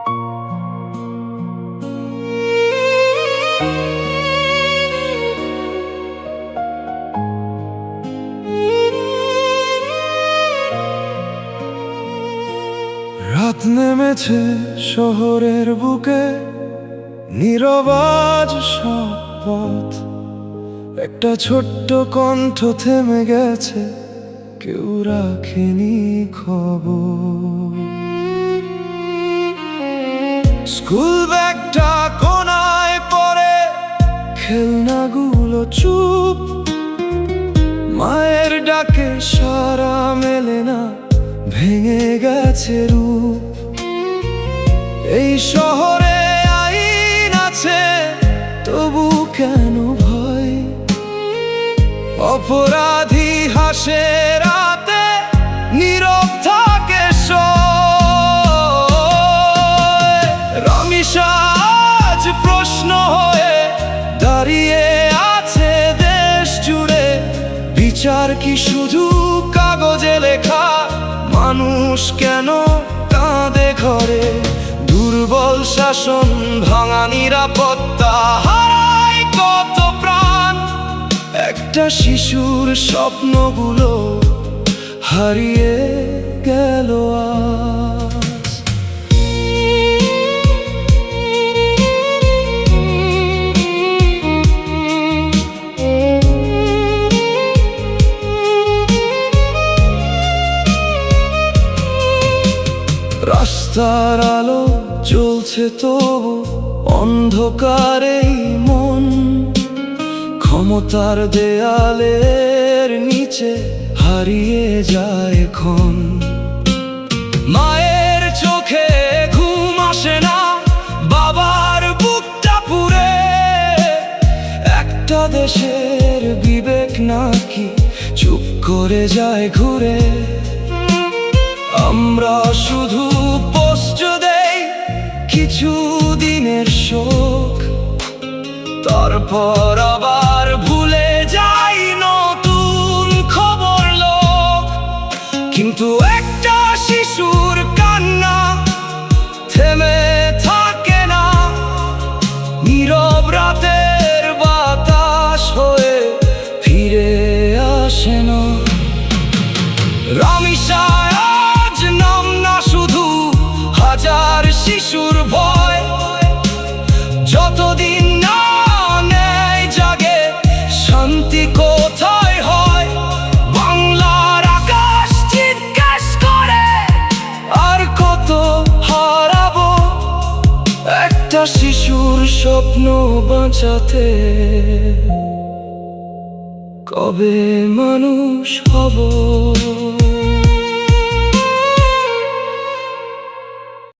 রাত নেমেছে শহরের বুকে, নীরব আজ সব পথ। একটা ছোট্ট কণ্ঠ থেমে গেছে, কেউ রাখেনি খবর। স্কুল ব্যাগটা কোনায় পড়ে, খেলনাগুলো চুপ। মায়ের ডাকে সাড়া মেলে না, ভেঙে গেছে রূপ। এই শহরে আইন আছে, তবু কেন ভয়? অপরাধী হাসে রাতে, নীরব থাকে সয়। রমেশা আজ প্রশ্ন হয়ে দাঁড়িয়ে আছে দেশ জুড়ে। বিচার কি শুধু কাগজে লেখা? মানুষ কেন কাঁদে ঘরে? দুর্বল শাসন, ভাঙা নিরাপত্তা, হারায় কত প্রাণ। একটা শিশুর স্বপ্নগুলো হারিয়ে গেল আজ। রাস্তার আলো জ্বলছে তবু অন্ধকারেই মন। ক্ষমতার দেয়ালের নিচে হারিয়ে যায় ক্ষণ। মায়ের চোখে ঘুম আসে না, বাবার বুকটা পুড়ে। একটা দেশের বিবেক নাকি চুপ করে যায় ঘুরে। আমরা শুধু পোস্ট দেই কিছু দিনের শোক, তারপর আবার ভুলে যাই নতুন খবর লোক। কিন্তু একটা শিশুর কান্না থেমে থাকে না, নীরব রাতের বাতাস হয়ে ফিরে আসে না। রমেশা আজ নাম না শুধু, হাজার শিশুর ভয়। যতদিন না ন্যায় জাগে, শান্তি কোথায় হয়? বাংলার আকাশ জিজ্ঞেস করে, আর কত হারাবো? একটা শিশুর স্বপ্ন বাঁচাতে কবে মানুষ হব?